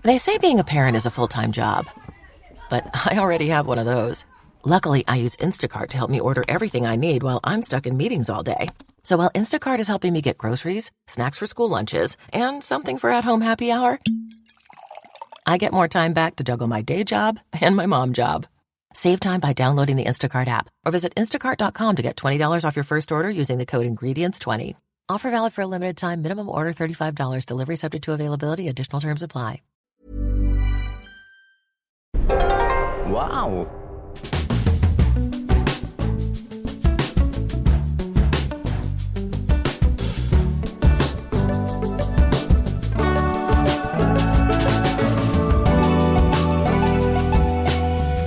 They say being a parent is a full-time job, but I already have one of those. Luckily, I use Instacart to help me order everything I need while I'm stuck in meetings all day. So while Instacart is helping me get groceries, snacks for school lunches, and something for at-home happy hour, I get more time back to juggle my day job and my mom job. Save time by downloading the Instacart app or visit instacart.com to get $20 off your first order using the code INGREDIENTS20. Offer valid for a limited time. Minimum order $35. Delivery subject to availability. Additional terms apply. Wow.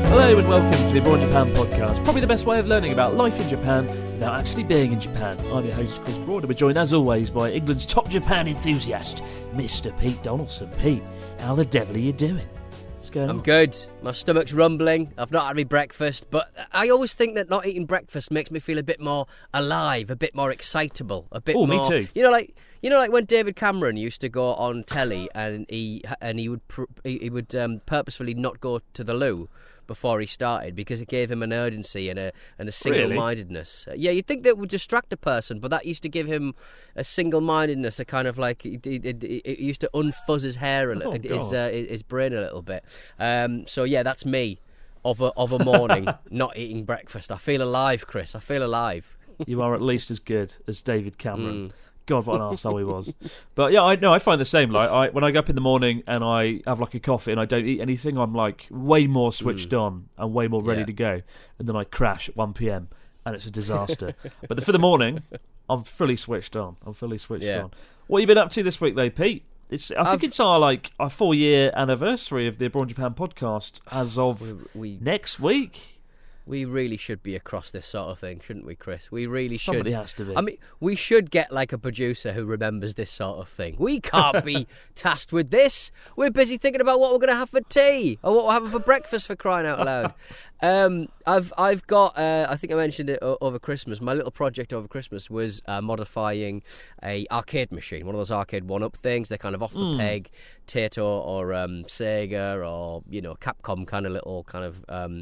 Hello and welcome to the Abroad Japan podcast, probably the best way of learning about life in Japan without actually being in Japan. I'm your host, Chris Broad, and we're joined as always by England's top Japan enthusiast, Mr. Pete Donaldson. Pete, how the devil are you doing? What's going on? I'm good. My stomach's rumbling. I've not had my breakfast, but I always think that not eating breakfast makes me feel a bit more alive, a bit more excitable, a bit more... me too. You know, like when David Cameron used to go on telly and he would purposefully not go to the loo before he started because it gave him an urgency and a single-mindedness. Really? Yeah, you'd think that would distract a person, but that used to give him a single-mindedness, a kind of like it used to unfuzz his hair, his brain a little bit. So yeah, that's me of a morning not eating breakfast. I feel alive, Chris. I feel alive. You are at least as good as David Cameron. God, what an arsehole he was. But yeah, I find the same. Like when I go up in the morning and I have like a coffee and I don't eat anything, I'm like way more switched on and way more ready to go. And then I crash at 1 p.m. and it's a disaster. But for the morning, I'm fully switched on. on. What have you been up to this week though, Pete? I think it's our 4-year anniversary of the Abroad Japan podcast as of next week. We really should be across this sort of thing, shouldn't we, Chris? We really should. Somebody has to be. I mean, we should get like a producer who remembers this sort of thing. We can't be tasked with this. We're busy thinking about what we're going to have for tea or what we're having for breakfast, for crying out loud. I've got, I think I mentioned it over Christmas, my little project over Christmas was modifying a arcade machine, one of those arcade one-up things. They're kind of off the peg, Taito or Sega or, Capcom kind of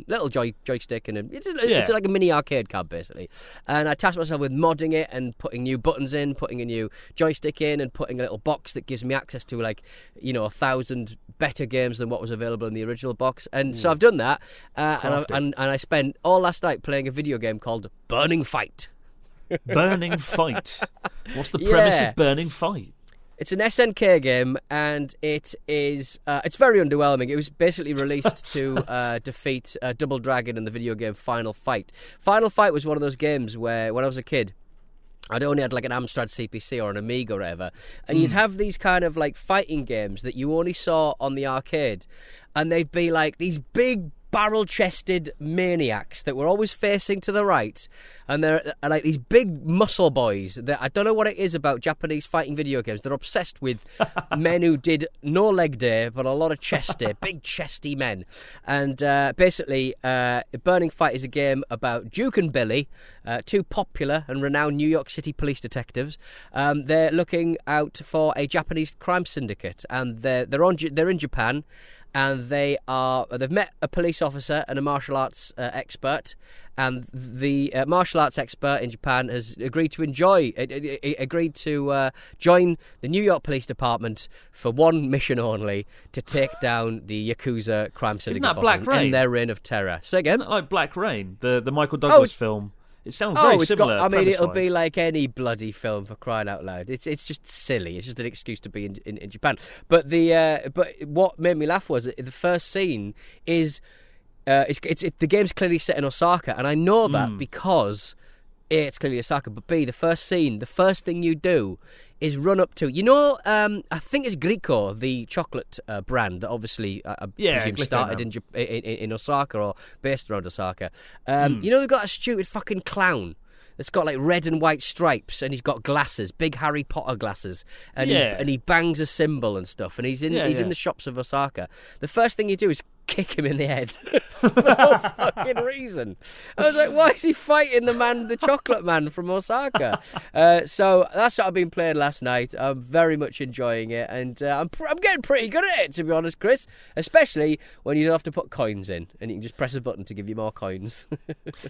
little joystick, and it's like a mini arcade card basically. And I tasked myself with modding it and putting new buttons in, putting a new joystick in, and putting a little box that gives me access to 1,000 better games than what was available in the original box. And so I've done that, and I spent all last night playing a video game called Burning Fight. Burning Fight. What's the premise of Burning Fight? It's an SNK game, and it's very underwhelming. It was basically released to defeat Double Dragon in the video game Final Fight. Final Fight was one of those games where, when I was a kid, I'd only had like an Amstrad CPC or an Amiga or whatever, and you'd have these kind of like fighting games that you only saw on the arcade, and they'd be like these big barrel-chested maniacs that were always facing to the right, and they're like these big muscle boys that I don't know what it is about Japanese fighting video games. They're obsessed with men who did no leg day but a lot of chest day, big chesty men. And basically Burning Fight is a game about Duke and Billy, two popular and renowned New York City police detectives. They're looking out for a Japanese crime syndicate, and they're in Japan. And they've met a police officer and a martial arts expert, and the martial arts expert in Japan has agreed to join the New York Police Department for one mission only, to take down the Yakuza crime syndicate. Isn't that Black Rain? And their reign of terror. Say again? Isn't that like Black Rain, the Michael Douglas film? It sounds very similar. It'll be like any bloody film, for crying out loud. It's just silly. It's just an excuse to be in Japan. But what made me laugh was the first scene is the game's clearly set in Osaka, and I know that because A, it's clearly Osaka, but B, the first thing you do is run up to, I think it's Griko, the chocolate brand that obviously I presume started in Osaka or based around Osaka. They've got a stupid fucking clown that's got like red and white stripes, and he's got glasses, big Harry Potter glasses, and he bangs a cymbal and stuff, and he's in the shops of Osaka. The first thing you do is kick him in the head for no fucking reason. I was like, why is he fighting the chocolate man from Osaka? So that's what I've been playing last night. I'm very much enjoying it, and I'm getting pretty good at it, to be honest, Chris. Especially when you don't have to put coins in, and you can just press a button to give you more coins.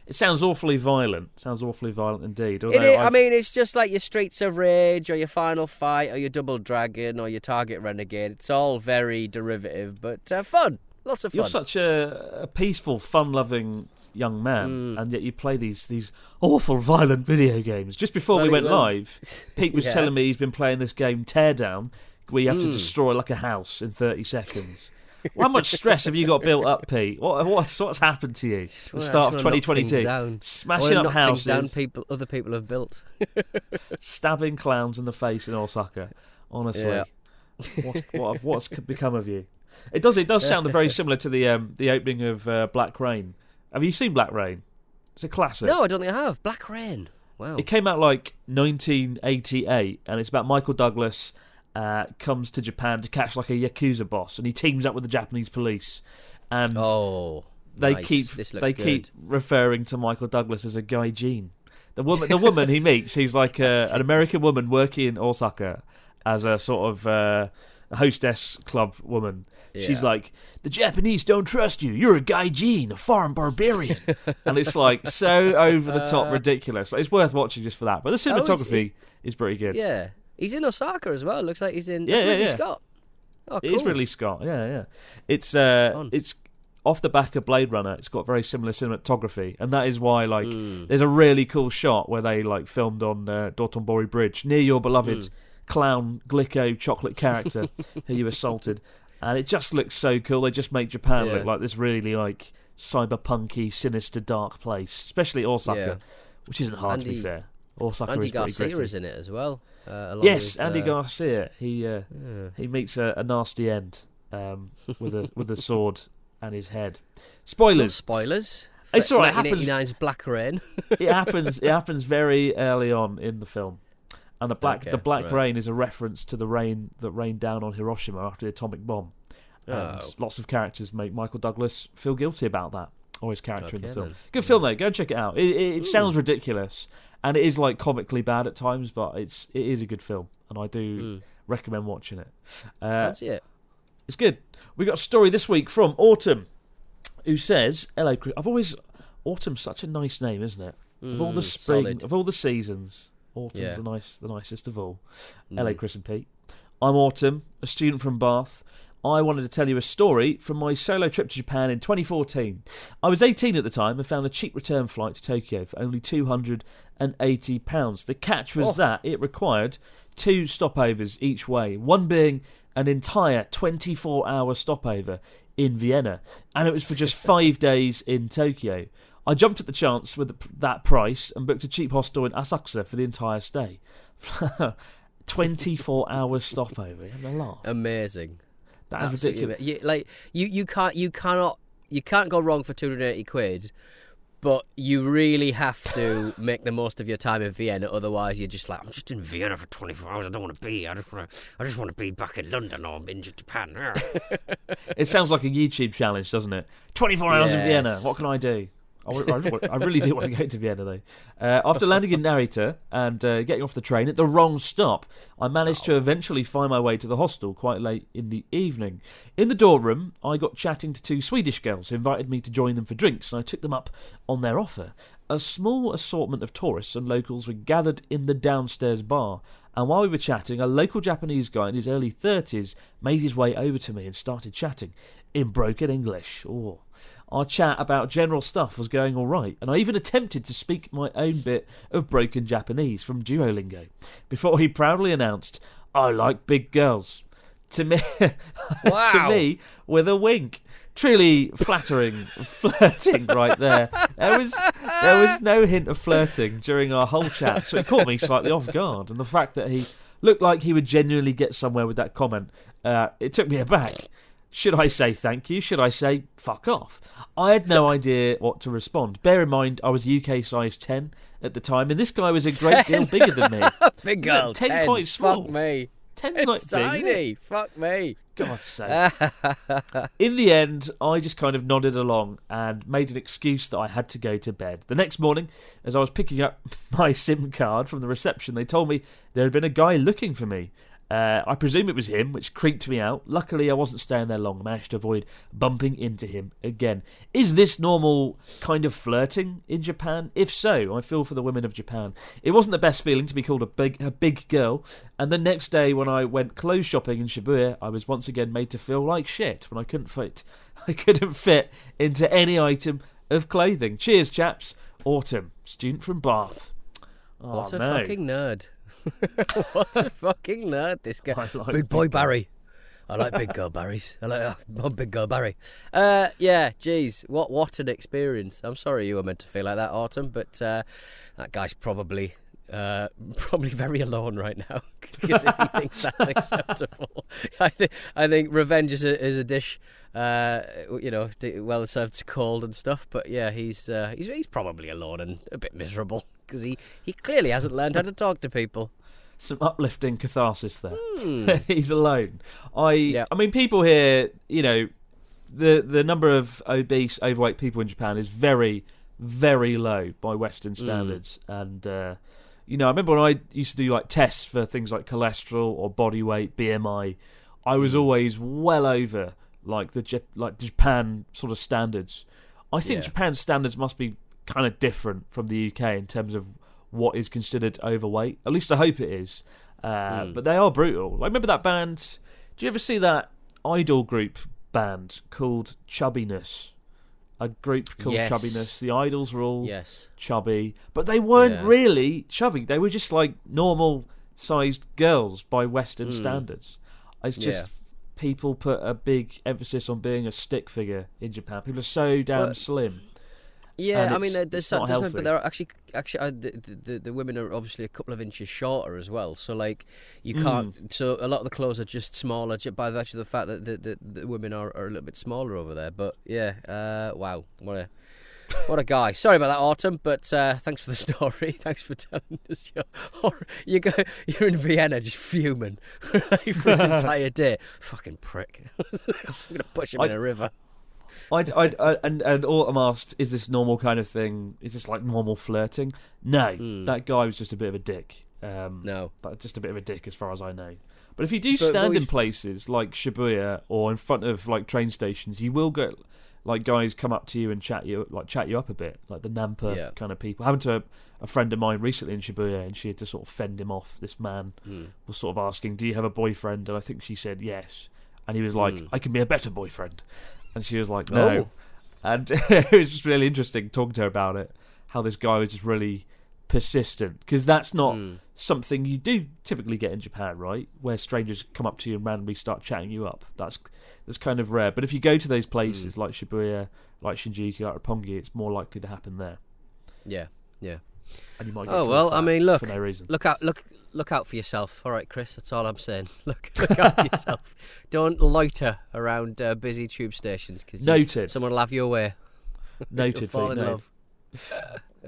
It sounds awfully violent. Sounds awfully violent indeed. I mean, it's just like your Streets of Rage, or your Final Fight, or your Double Dragon, or your Target Renegade. It's all very derivative, but fun. Lots of fun. You're such a peaceful, fun-loving young man, and yet you play these awful, violent video games. Just before we went live, Pete was telling me he's been playing this game, Teardown, where you have to destroy like a house in 30 seconds. Well, how much stress have you got built up, Pete? What's happened to you at the start of 2022? Smashing up houses. Down other people have built. Stabbing clowns in the face in Osaka. Honestly. Yeah. What's become of you? It does sound very similar to the opening of Black Rain. Have you seen Black Rain? It's a classic. No, I don't think I have. Black Rain. Wow. It came out like 1988, and it's about Michael Douglas comes to Japan to catch like a Yakuza boss, and he teams up with the Japanese police. And they keep referring to Michael Douglas as a gaijin. The woman he meets, who's like an American woman working in Osaka as a sort of a hostess club woman. Yeah. She's like, the Japanese don't trust you. You're a gaijin, a foreign barbarian. And it's like so over the top ridiculous. It's worth watching just for that. But the cinematography is pretty good. Yeah. He's in Osaka as well. Looks like he's in Ridley Scott. Oh, cool. It is Ridley Scott. Yeah. It's off the back of Blade Runner. It's got very similar cinematography, and that is why there's a really cool shot where they filmed on Dotonbori Bridge near your beloved clown Glico chocolate character who you assaulted, and it just looks so cool. They just make Japan look like this really cyberpunky, sinister, dark place, especially Osaka, which isn't hard to be fair. Osaka Andy is pretty Garcia gritty. is in it as well. Andy Garcia. He meets a nasty end with a sword and his head. Spoilers. Spoilers. It's all right. 1989's Black Rain. It happens very early on in the film, and the black rain is a reference to the rain that rained down on Hiroshima after the atomic bomb. And lots of characters make Michael Douglas feel guilty about that, or his character in the film. Good film though. Go and check it out. It sounds ridiculous, and it is comically bad at times, but it is a good film, and I do recommend watching it. Fancy it. It's good. We got a story this week from Autumn, who says, "Hello, Chris." Autumn's such a nice name, isn't it? Of all the spring, solid. of all the seasons, Autumn's the nicest of all. Hello, Chris and Pete. I'm Autumn, a student from Bath. I wanted to tell you a story from my solo trip to Japan in 2014. I was 18 at the time and found a cheap return flight to Tokyo for only £280. The catch was that it required 2 stopovers each way, one being an entire 24-hour stopover in Vienna, and it was for just 5 days in Tokyo. I jumped at the chance with that price and booked a cheap hostel in Asakusa for the entire stay. 24-hour stopover. You having a laugh? Amazing. That is ridiculous. You can't go wrong for 280 quid, but you really have to make the most of your time in Vienna. Otherwise, you're just like, I'm just in Vienna for 24 hours. I don't want to be. I just want to be back in London or in Japan. It sounds like a YouTube challenge, doesn't it? 24 hours in Vienna. What can I do? I really do want to go to Vienna, though. After landing in Narita and getting off the train at the wrong stop, I managed to eventually find my way to the hostel quite late in the evening. In the dorm room, I got chatting to 2 Swedish girls who invited me to join them for drinks, and I took them up on their offer. A small assortment of tourists and locals were gathered in the downstairs bar, and while we were chatting, a local Japanese guy in his early 30s made his way over to me and started chatting in broken English. Our chat about general stuff was going all right, and I even attempted to speak my own bit of broken Japanese from Duolingo before he proudly announced, "I like big girls." To me, to me, with a wink. Truly flattering flirting right there. There was no hint of flirting during our whole chat, so it caught me slightly off guard. And the fact that he looked like he would genuinely get somewhere with that comment, it took me aback. Should I say thank you? Should I say fuck off? I had no idea what to respond. Bear in mind, I was UK size 10 at the time, and this guy was a great deal bigger than me. Big girl, 10 quite small. Fuck me. 10's not tiny. big. Fuck me. God's sake. In the end, I just kind of nodded along and made an excuse that I had to go to bed. The next morning, as I was picking up my SIM card from the reception, they told me there had been a guy looking for me. I presume it was him, which creeped me out. Luckily, I wasn't staying there long. I managed to avoid bumping into him again. Is this normal kind of flirting in Japan? If so, I feel for the women of Japan. It wasn't the best feeling to be called a big girl. And the next day, when I went clothes shopping in Shibuya, I was once again made to feel like shit when I couldn't fit into any item of clothing. Cheers, chaps. Autumn, student from Bath. Oh, what a fucking nerd. What a fucking nerd, this guy. Like big boy Barry. I like big girl Barrys. I'm big girl Barry. Yeah, geez, what an experience. I'm sorry you were meant to feel like that, Autumn, but that guy's probably very alone right now, because if he thinks that's acceptable, I think revenge is a dish, well served cold and stuff. But yeah, he's probably alone and a bit miserable, because he clearly hasn't learned how to talk to people. Some uplifting catharsis there. He's alone. I mean, people here, the number of obese, overweight people in Japan is very, very low by Western standards. And, I remember when I used to do like tests for things like cholesterol or body weight, BMI, I was always well over like Japan sort of standards. I think Japan's standards must be kind of different from the UK in terms of what is considered overweight. At least I hope it is. But they are brutal. I remember that band. Do you ever see that idol group band called Chubbiness? A group called Chubbiness. The idols were all chubby, but they weren't really chubby. They were just like normal-sized girls by Western standards. It's just people put a big emphasis on being a stick figure in Japan. People are so damn slim. Yeah, I mean, there's something, but they're actually the women are obviously a couple of inches shorter as well. So like you can't. So a lot of the clothes are just smaller by virtue of the fact that the women are a little bit smaller over there. But yeah, wow, what a guy. Sorry about that, Autumn, but thanks for the story. Thanks for telling us you're in Vienna just fuming for an entire day. Fucking prick. I'm gonna push him in a river. And Autumn asked, is this normal kind of thing? Is this like normal flirting? No, that guy was just a bit of a dick. No. But just a bit of a dick as far as I know. But if you do stand in places like Shibuya or in front of like train stations, you will get like guys come up to you and chat you up a bit, like the Nampa kind of people. Happened to a friend of mine recently in Shibuya, and she had to sort of fend him off. This man was sort of asking, do you have a boyfriend? And I think she said yes. And he was like, I can be a better boyfriend. And she was like, no. Oh. And it was just really interesting talking to her about it, how this guy was just really persistent. Because that's not something you do typically get in Japan, right? Where strangers come up to you and randomly start chatting you up. That's kind of rare. But if you go to those places like Shibuya, like Shinjuku, like Roppongi, it's more likely to happen there. Yeah. And you might get I mean, look, for no reason. Look out for yourself. All right, Chris, that's all I'm saying. Look out for yourself. Don't loiter around busy tube stations, because someone will have you away. Noted. Fall in love.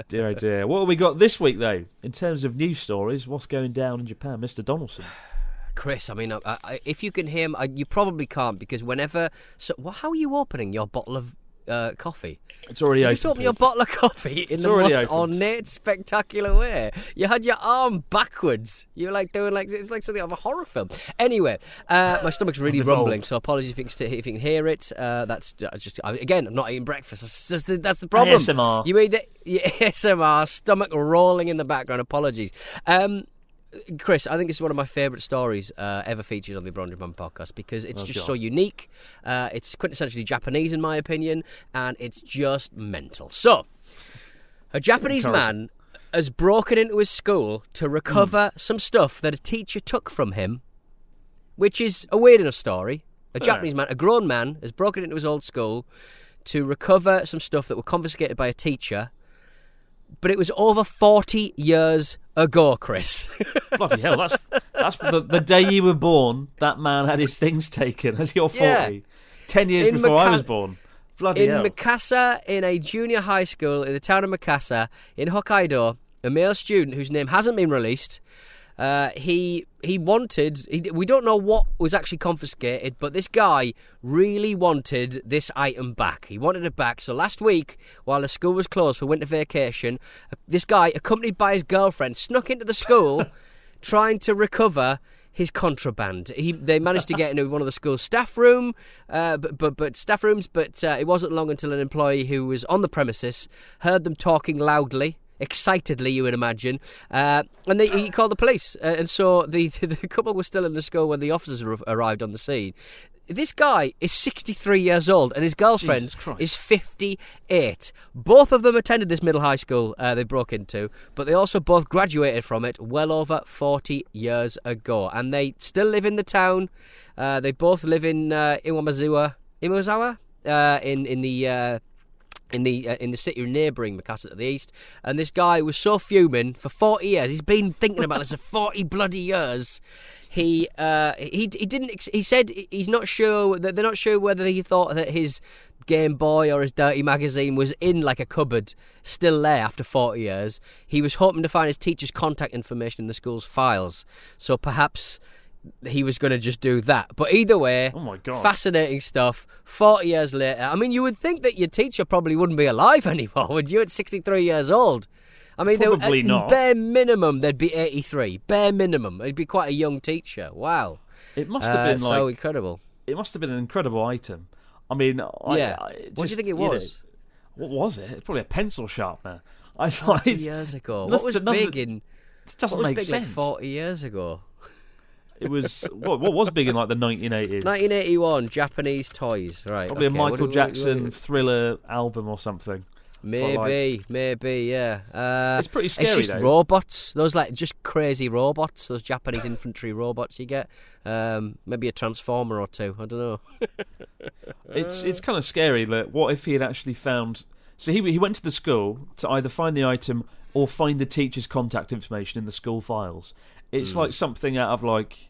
Dear oh dear. What have we got this week, though, in terms of news stories? What's going down in Japan, Mr. Donaldson? Chris, I mean, if you can hear me, you probably can't, because whenever... how are you opening your bottle of coffee? It's already open. You just opened your bottle of coffee in the most ornate, spectacular way. You had your arm backwards. You were like doing it's like something out of a horror film. Anyway, my stomach's really rumbling, so apologies if you can hear it. That's just again, I'm not eating breakfast. That's the problem. ASMR. You made the ASMR, stomach rolling in the background. Apologies. Chris, I think this is one of my favourite stories ever featured on the Abroad Japan podcast, because it's so unique. It's quintessentially Japanese, in my opinion, and it's just mental. So, a Japanese man has broken into his school to recover some stuff that a teacher took from him, which is a weird enough story. A Japanese man, a grown man, has broken into his old school to recover some stuff that were confiscated by a teacher. But it was over 40 years ago, Chris. Bloody hell, that's the day you were born, that man had his things taken as you're 40. Yeah. 10 years before I was born. Bloody hell. In Mikasa, in a junior high school in the town of Mikasa, in Hokkaido, a male student whose name hasn't been released He wanted. We don't know what was actually confiscated, but this guy really wanted this item back. He wanted it back. So last week, while the school was closed for winter vacation, this guy, accompanied by his girlfriend, snuck into the school trying to recover his contraband. They managed to get into one of the school's staff rooms, but it wasn't long until an employee who was on the premises heard them talking loudly, excitedly, you would imagine, and he called the police. And so the couple were still in the school when the officers arrived on the scene. This guy is 63 years old and his girlfriend is 58. Both of them attended this middle high school they broke into, but they also both graduated from it well over 40 years ago. And they still live in the town. They both live in Iwazawa, in the city neighbouring Mikasa to the east. And this guy was so fuming for 40 years. He's been thinking about this for 40 bloody years. He didn't. He said he's not sure. That they're not sure whether he thought that his Game Boy or his dirty magazine was in like a cupboard, still there after 40 years. He was hoping to find his teacher's contact information in the school's files. So perhaps he was going to just do that. But either way, oh my God, fascinating stuff. 40 years later, I mean, you would think that your teacher probably wouldn't be alive anymore, would you? At 63 years old. I mean, probably not. Bare minimum, they'd be 83. Bare minimum, it'd be quite a young teacher. Wow, it must have been so incredible. It must have been an incredible item. I mean, what do you think it was? What was it? It's probably a pencil sharpener. 40 years ago. What was big in? It doesn't make sense. Like 40 years ago. It was what was big in like the 1980s. 1981, Japanese toys, right? Probably a Michael Jackson Thriller album or something. Maybe, yeah. It's pretty scary. It's just robots. Those like just crazy robots. Those Japanese infantry robots you get. Maybe a transformer or two. I don't know. It's kind of scary. Like, what if he had actually found? So he went to the school to either find the item or find the teacher's contact information in the school files. It's like something out of like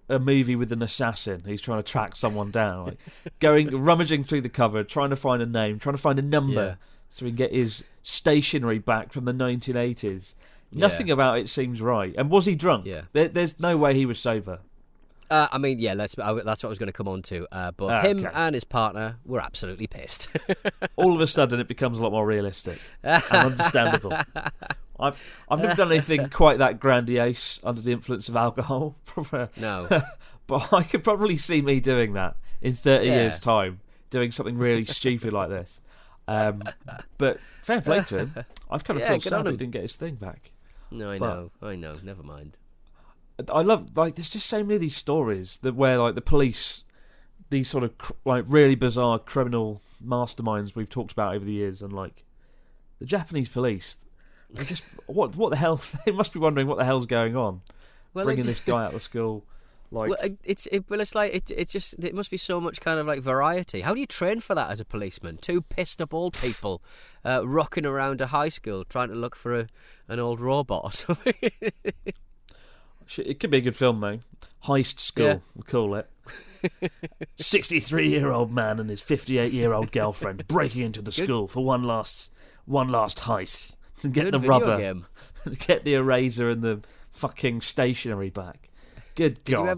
a movie with an assassin. He's trying to track someone down, like rummaging through the cupboard, trying to find a name, trying to find a number, so he can get his stationery back from the 1980s. Nothing about it seems right. And was he drunk? Yeah. There's no way he was sober. I mean, yeah, that's what I was going to come on to. But him and his partner were absolutely pissed. All of a sudden, it becomes a lot more realistic and understandable. I've never done anything quite that grandiose under the influence of alcohol. No. But I could probably see me doing that in 30 years' time, doing something really stupid like this. But fair play to him. I've kind of feel sad he didn't get his thing back. No, I know. Never mind. I love, like, there's just so many of these stories that where, like, the police, these sort of like really bizarre criminal masterminds we've talked about over the years, and like the Japanese police, they just what the hell? They must be wondering what the hell's going on, bringing this guy out of school. Like, it must be so much kind of like variety. How do you train for that as a policeman? Two pissed up old people rocking around a high school trying to look for an old robot or something. It could be a good film, though. Heist School, we'll call it. 63-year-old man and his 58-year-old girlfriend breaking into the school for one last heist to get the rubber, get the eraser and the fucking stationery back. Good God!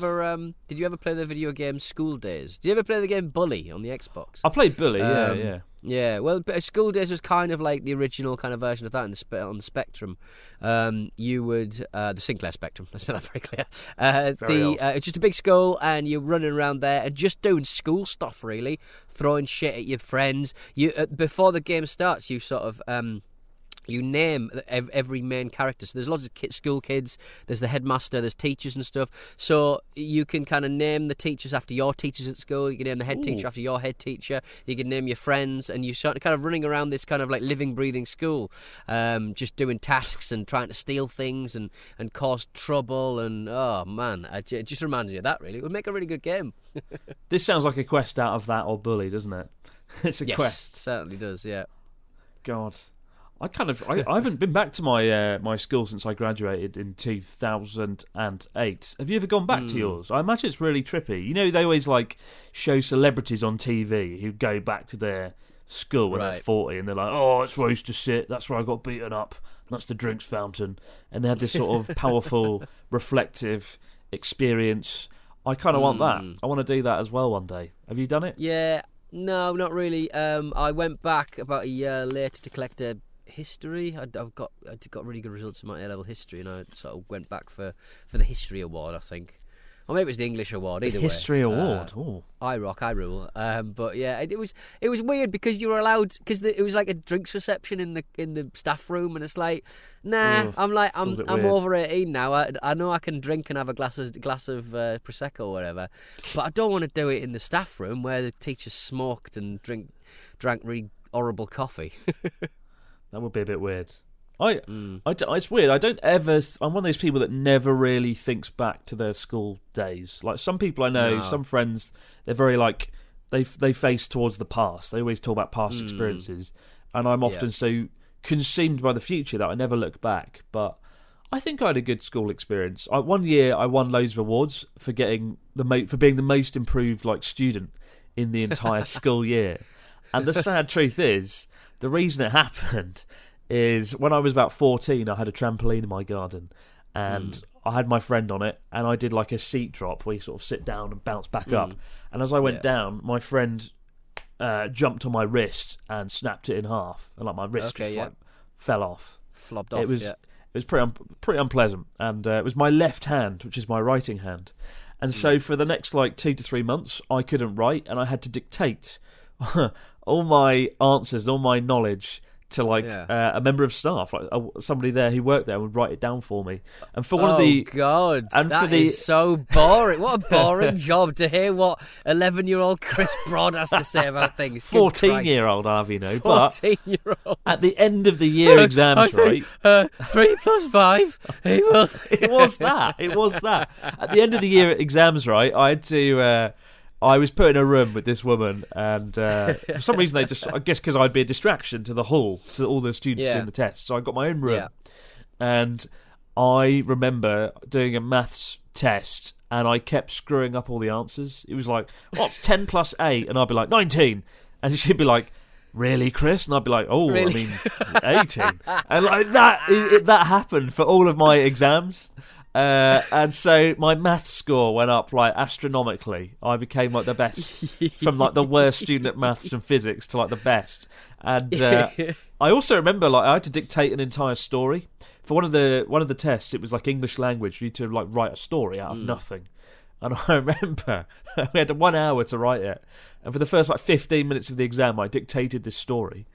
Did you ever play the video game School Days? Did you ever play the game Bully on the Xbox? I played Bully, yeah. Yeah, well, School Days was kind of like the original kind of version of that on the Spectrum. You would the Sinclair Spectrum. Let's make that very clear. It's just a big school, and you're running around there and just doing school stuff, really, throwing shit at your friends. You before the game starts, you sort of. You name every main character. So there's lots of school kids, there's the headmaster, there's teachers and stuff. So you can kind of name the teachers after your teachers at school. You can name the head teacher after your head teacher. You can name your friends, and you start kind of running around this kind of like living, breathing school, just doing tasks and trying to steal things and cause trouble. And oh man, it just reminds me of that. Really, it would make a really good game. This sounds like a quest out of that or Bully, doesn't it? It's a quest. Yes, certainly does. Yeah. God. I haven't been back to my school since I graduated in 2008. Have you ever gone back to yours? I imagine it's really trippy. You know, they always like show celebrities on TV who go back to their school when they're 40, and they're like, "Oh, that's where I used to sit. That's where I got beaten up. That's the drinks fountain. And they have this sort of powerful, reflective experience. I kind of want that. I want to do that as well one day. Have you done it? Yeah, no, not really. I went back about a year later to collect a history. I got really good results in my A-level history, and I sort of went back for the history award, I think. Or maybe it was the English award. Either way, history award. I rock, I rule. But yeah, it was weird because you were allowed, because it was like a drinks reception in the staff room, and it's like, nah. I'm over 18 now. I know I can drink and have a glass of prosecco or whatever, but I don't want to do it in the staff room where the teachers smoked and drank really horrible coffee. That would be a bit weird. It's weird. I don't ever. I'm one of those people that never really thinks back to their school days. Like some people I know, some friends, they're very like they face towards the past. They always talk about past experiences, and I'm often so consumed by the future that I never look back. But I think I had a good school experience. One year I won loads of awards for being the most improved student in the entire school year. And the sad truth is, the reason it happened is when I was about 14, I had a trampoline in my garden, and I had my friend on it, and I did like a seat drop where you sort of sit down and bounce back up. And as I went down, my friend jumped on my wrist and snapped it in half, and my wrist fell off. Flopped off. It was pretty unpleasant, and it was my left hand, which is my writing hand, and so for the next 2 to 3 months, I couldn't write, and I had to dictate all my answers and all my knowledge to a member of staff, somebody there who worked there, would write it down for me. And for one of the God, and that is so boring. What a boring job to hear what 11-year-old Chris Broad has to say about things. 14-year-old, I'll have you know. 14-year-old. At the end of the year exams, right? 3 plus 5. It was that. At the end of the year exams, right? I had to. I was put in a room with this woman, and for some reason I guess because I'd be a distraction to the hall, to all the students doing the tests, so I got my own room. And I remember doing a maths test, and I kept screwing up all the answers. It was like, what's 10 plus 8? And I'd be like, 19. And she'd be like, really, Chris? And I'd be like, really? 18. And that happened for all of my exams. And so my maths score went up astronomically. I became the best from the worst student at maths and physics to the best. And I also remember I had to dictate an entire story for one of the tests. It was English language. You need to write a story out of nothing. And I remember we had 1 hour to write it. And for the first 15 minutes of the exam, I dictated this story.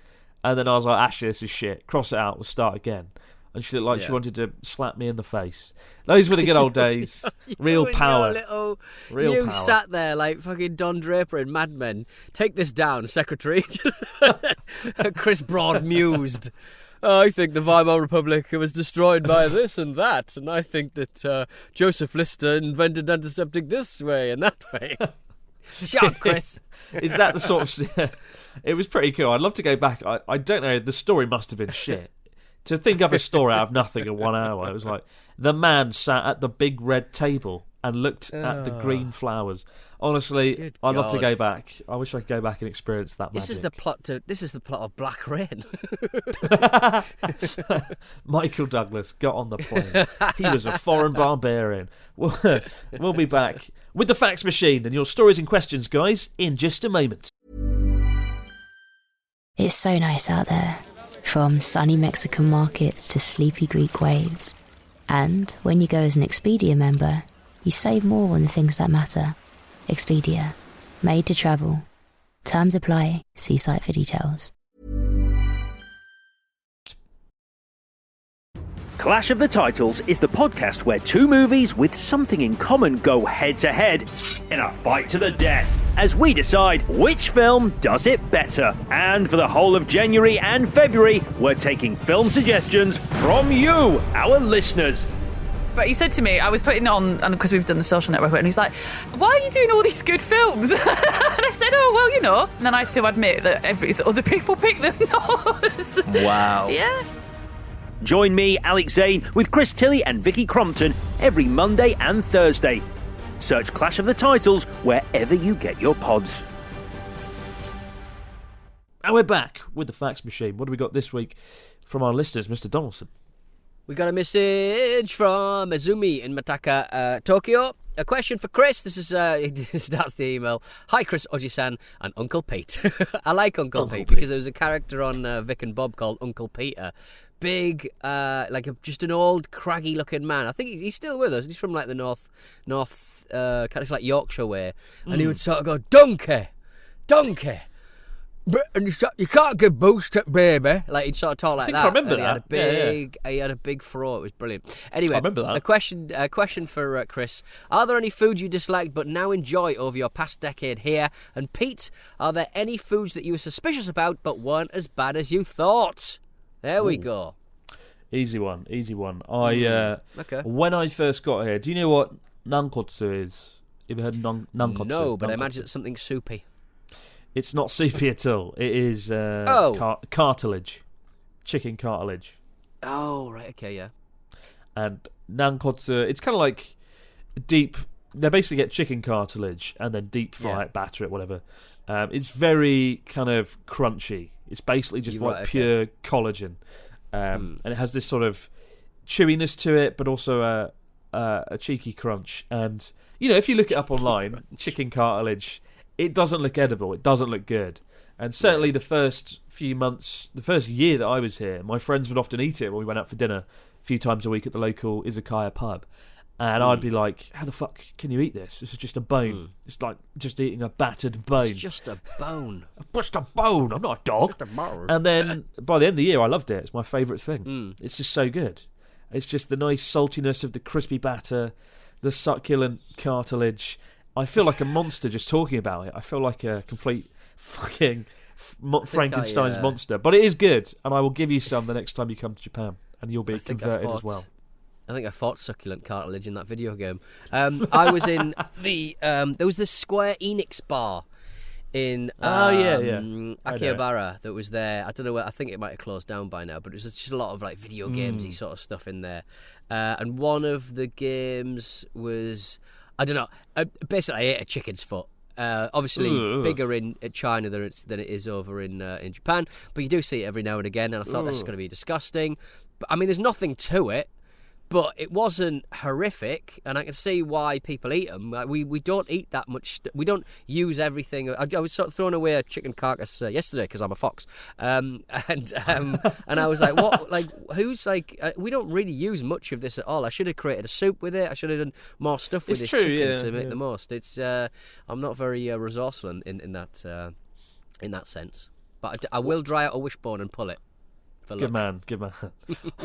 And then I was like, actually, this is shit. Cross it out. We'll start again. And she looked like she wanted to slap me in the face. Those were the good old days. Real power. Real power. Sat there like fucking Don Draper in Mad Men. Take this down, secretary. Chris Broad mused. I think the Weimar Republic was destroyed by this and that, and I think that Joseph Lister invented antiseptic this way and that way. Shut up, Chris. Is that the sort of... It was pretty cool. I'd love to go back. I don't know. The story must have been shit. To think up a story out of nothing in 1 hour, it was the man sat at the big red table and looked at the green flowers. Honestly, I'd love to go back. I wish I could go back and experience that magic. This is the plot of Black Rain. Michael Douglas got on the plane. He was a foreign barbarian. We'll be back with the fax machine and your stories and questions, guys, in just a moment. It's so nice out there. From sunny Mexican markets to sleepy Greek waves. And when you go as an Expedia member, you save more on the things that matter. Expedia. Made to travel. Terms apply. See site for details. Clash of the Titles is the podcast where two movies with something in common go head-to-head in a fight to the death as we decide which film does it better. And for the whole of January and February, we're taking film suggestions from you, our listeners. But he said to me, I was putting it on, and because we've done the social network, and he's like, why are you doing all these good films? And I said, oh, well, you know. And then I had to admit that other people pick them, not us. Wow. Yeah. Join me, Alex Zane, with Chris Tilley and Vicky Crompton every Monday and Thursday. Search Clash of the Titles wherever you get your pods. And we're back with the fax machine. What do we got this week from our listeners, Mr. Donaldson? We got a message from Azumi in Mataka, Tokyo. A question for Chris. This starts the email. Hi, Chris, Oji-san, and Uncle Pete. I like Uncle Pete because there was a character on Vic and Bob called Uncle Peter. Big, just an old, craggy-looking man. I think he's still with us. He's from like the north, kind of like Yorkshire way, and he would sort of go, donkey. And you can't give boost to baby. Like he'd sort of talk like that. I remember and that. He had a big throat. It was brilliant. Anyway, I remember that. A question for Chris. Are there any foods you disliked but now enjoy over your past decade here? And Pete, are there any foods that you were suspicious about but weren't as bad as you thought? There we go. Easy one. Okay. When I first got here, do you know what nankotsu is? Have you heard of nankotsu? No, but I imagine it's something soupy. It's not soupy at all. It is cartilage, chicken cartilage. Oh, right, okay, yeah. And nankotsu, it's kind of like deep. They basically get chicken cartilage and then deep fry it, batter it, whatever. It's very kind of crunchy. It's basically just pure collagen, and it has this sort of chewiness to it, but also a cheeky crunch. And if you look it up online, chicken cartilage. It doesn't look edible. It doesn't look good. And certainly the first few months, the first year that I was here, my friends would often eat it when we went out for dinner a few times a week at the local izakaya pub. And I'd be like, how the fuck can you eat this? This is just a bone. It's like just eating a battered bone. It's just a bone. Just a bone. I'm not a dog. Just a bone. And then by the end of the year, I loved it. It's my favourite thing. It's just so good. It's just the nice saltiness of the crispy batter, the succulent cartilage. I feel like a monster just talking about it. I feel like a complete fucking Frankenstein's monster. But it is good, and I will give you some the next time you come to Japan, and you'll be converted as well. I think I fought succulent cartilage in that video game. I was in there was this Square Enix bar in Akihabara that was there. I don't know where. I think it might have closed down by now, but it was just a lot of like video gamesy sort of stuff in there. And one of the games was, I don't know. Basically, I ate a chicken's foot. Obviously, bigger in China than it is over in Japan, but you do see it every now and again. And I thought this is going to be disgusting. But I mean, there's nothing to it. But it wasn't horrific, and I can see why people eat them. We don't eat that much. We don't use everything. I was sort of throwing away a chicken carcass yesterday because I'm a fox, and I was like, what? Like, who's like? We don't really use much of this at all. I should have created a soup with it. I should have done more stuff with this chicken to make the most. It's I'm not very resourceful in that sense, but I will dry out a wishbone and pull it. Good man.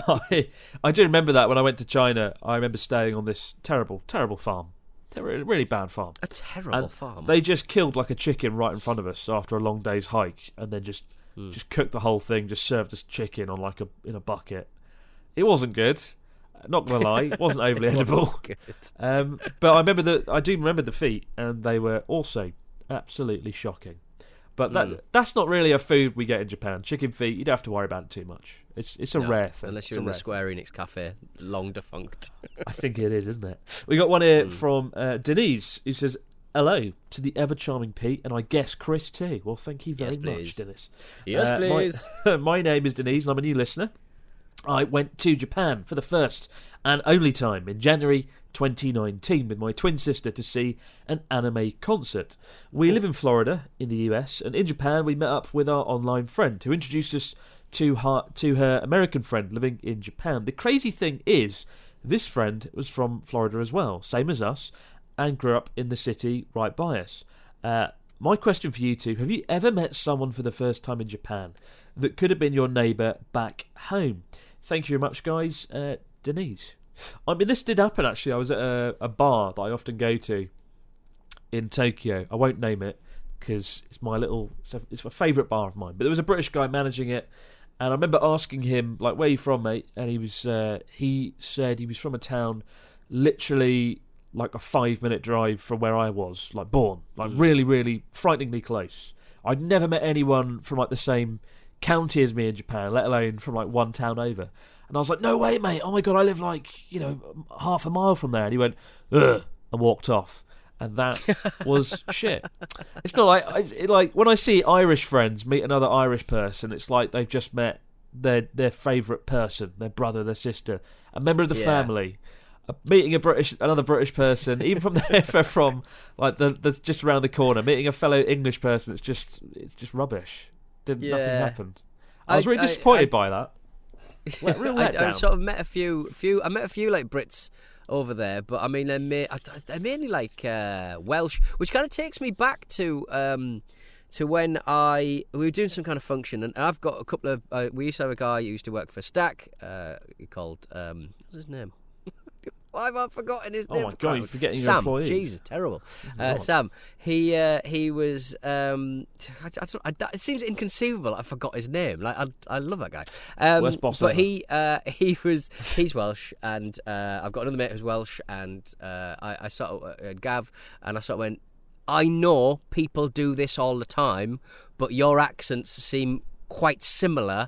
I do remember that when I went to China. I remember staying on this terrible farm, really bad farm. A terrible farm. They just killed like a chicken right in front of us after a long day's hike, and then just cooked the whole thing. Just served us chicken on in a bucket. It wasn't good. Not gonna lie, it wasn't overly edible. But I do remember the feet, and they were also absolutely shocking. But that's not really a food we get in Japan. Chicken feet, you don't have to worry about it too much. It's a rare thing. Unless you're in the Square Enix cafe, long defunct. I think it is, isn't it? We got one here from Denise, who says, hello to the ever-charming Pete, and I guess Chris too. Well, thank you very much, Denise. Yes, please. My name is Denise, and I'm a new listener. I went to Japan for the first and only time in January 2019 with my twin sister to see an anime concert. We live in Florida in the US, and in Japan we met up with our online friend who introduced us to her American friend living in Japan. The crazy thing is, this friend was from Florida as well, same as us, and grew up in the city right by us. My question for you two, have you ever met someone for the first time in Japan that could have been your neighbour back home? Thank you very much, guys. Denise. I mean, this did happen, actually. I was at a bar that I often go to in Tokyo. I won't name it because it's my favourite bar of mine. But there was a British guy managing it, and I remember asking him, like, where are you from, mate? And he said he was from a town literally like a 5-minute drive from where I was, like, born. Like, really, really frighteningly close. I'd never met anyone from, like, the same county as me in Japan, let alone from, like, one town over. And I was like, no way, mate. Oh, my God, I live, like, half a mile from there. And he went, ugh, and walked off. And that was shit. It's not like when I see Irish friends meet another Irish person, it's like they've just met their favourite person, their brother, their sister, a member of the family, meeting another British person, even from from like the just around the corner, meeting a fellow English person. It's just rubbish. Nothing happened. I was really disappointed by that. Real letdown. I sort of met a few. I met a few like Brits over there, but I mean they're mainly like Welsh, which kind of takes me back to when we were doing some kind of function, and I've got a couple of. We used to have a guy who used to work for Stack, called what's his name? Why have I forgotten his name? Oh my God, you're forgetting your Sam. employee. Jesus, terrible. Sam. He was. It seems inconceivable. I forgot his name. Like I love that guy. Worst boss but ever. he's Welsh, and I've got another mate who's Welsh, and I sort of Gav, and I sort of went. I know people do this all the time, but your accents seem quite similar.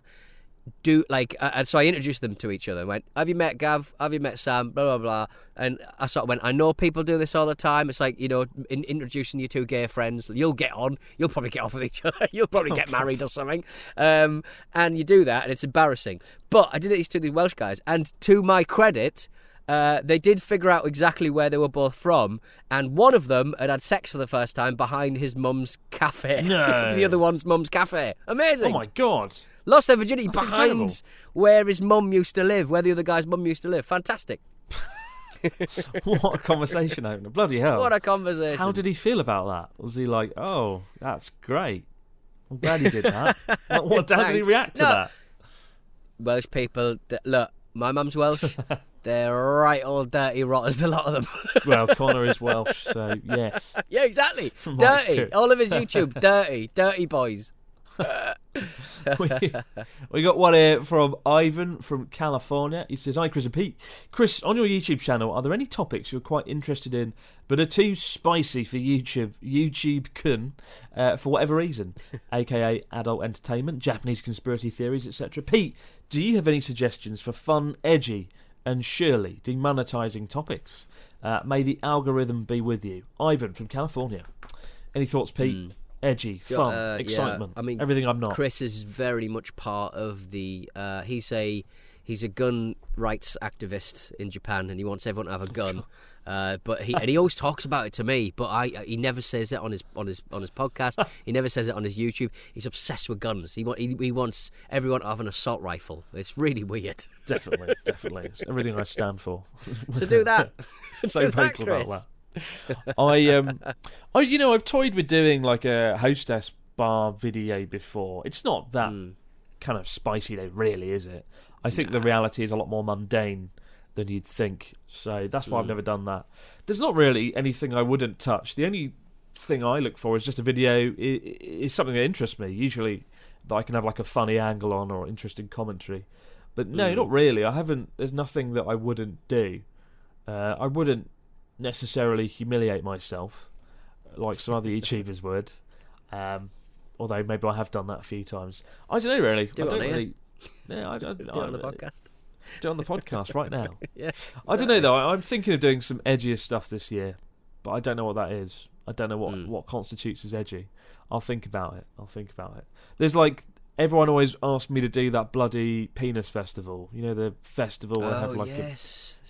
And so I introduced them to each other and went, have you met Gav? Have you met Sam? Blah, blah, blah. And I sort of went, I know people do this all the time. It's like, introducing your two gay friends. You'll get on. You'll probably get off with each other. You'll probably get married or something. And you do that, and it's embarrassing. But I did it to these Welsh guys, and to my credit, they did figure out exactly where they were both from, and one of them had sex for the first time behind his mum's cafe. No. The other one's mum's cafe. Amazing. Oh my God. Lost their virginity That's behind incredible. where his mum used to live, where the other guy's mum used to live. Fantastic. What a conversation opener. Bloody hell. What a conversation. How did he feel about that? Was he like, oh, that's great. I'm glad he did that. How did he react to that? Welsh people, look, my mum's Welsh. They're right old dirty rotters, a lot of them. Well, Connor is Welsh, so yes. Yeah, exactly. From Dirty. All of his YouTube, dirty boys. we got one here from Ivan from California. He says, hi Chris and Pete. Chris, on your YouTube channel, are there any topics you're quite interested in but are too spicy for YouTube kun for whatever reason, aka adult entertainment, Japanese conspiracy theories, etc.? Pete, do you have any suggestions for fun, edgy and surely demonetizing topics? May the algorithm be with you. Ivan from California. Any thoughts, Pete? Edgy, fun, excitement. I mean, everything I'm not. Chris is very much part of the. He's a gun rights activist in Japan, and he wants everyone to have a gun. But he always talks about it to me. But he never says it on his podcast. He never says it on his YouTube. He's obsessed with guns. He wants everyone to have an assault rifle. It's really weird. Definitely. It's everything I stand for. So do that. So vocal about that. I've toyed with doing like a hostess bar video before. It's not that kind of spicy though, really, is it? I think the reality is a lot more mundane than you'd think. So that's why I've never done that. There's not really anything I wouldn't touch. The only thing I look for is just a video is something that interests me. Usually that I can have like a funny angle on or interesting commentary. But no, not really. There's nothing that I wouldn't do. I wouldn't necessarily humiliate myself like some other YouTubers would, although maybe I have done that a few times. I don't know really. Do it on the podcast. Do it on the podcast right now. Yeah, I don't know though. I'm thinking of doing some edgier stuff this year, but I don't know what that is. I don't know what constitutes as edgy. I'll think about it. There's like everyone always asks me to do that bloody penis festival. You know, the festival where they have like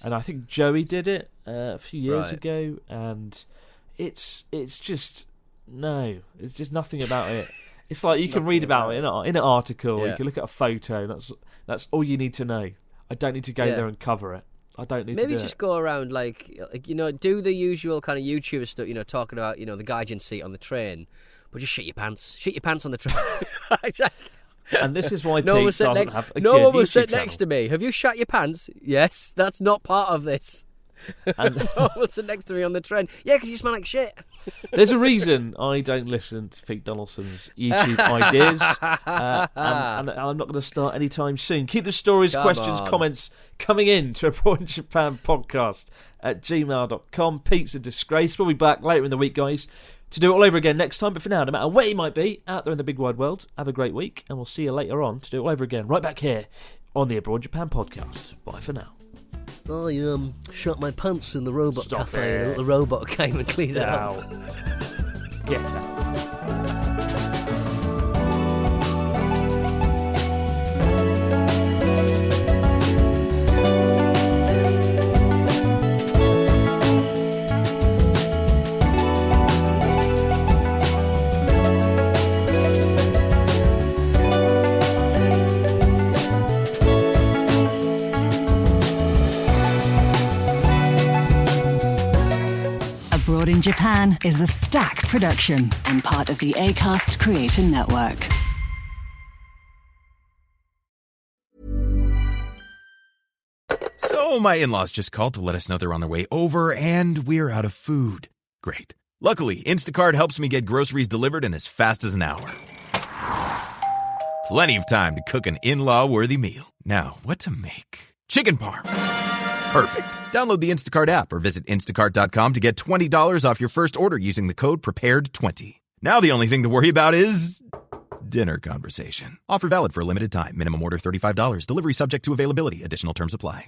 and I think Joey did it a few years ago, and it's just nothing about it. It's like you can read about it in an article. You can look at a photo. That's all you need to know. I don't need to go there and cover it. I don't need Maybe to do just it. go around do the usual kind of YouTuber stuff. Talking about the guardian seat on the train, but just shit your pants. Shit your pants on the train. And this is why no Pete one doesn't have a no good one will YouTube sit channel. next to me. Have you shat your pants? Yes, that's not part of this. And No one will sit next to me on the train. Yeah, because you smell like shit. there's a reason I don't listen to Pete Donaldson's YouTube ideas, and I'm not going to start anytime soon. Keep the stories, questions, comments coming in to Abroad in Japan podcast at gmail.com. Pete's a disgrace. We'll be back later in the week, guys, to do it all over again next time. But for now, no matter where you might be out there in the big wide world, have a great week, and we'll see you later on to do it all over again, right back here on the Abroad Japan podcast. Bye for now. I shot my pants in the robot Stop cafe, it. and the robot came and cleaned it up. Get out. in Japan is a Stack production and part of the Acast Creator Network. So my in-laws just called to let us know they're on their way over and we're out of food. Great. Luckily, Instacart helps me get groceries delivered in as fast as an hour. Plenty of time to cook an in-law worthy meal. Now, what to make? Chicken parm. Perfect. Download the Instacart app or visit instacart.com to get $20 off your first order using the code PREPARED20. Now the only thing to worry about is dinner conversation. Offer valid for a limited time. Minimum order $35. Delivery subject to availability. Additional terms apply.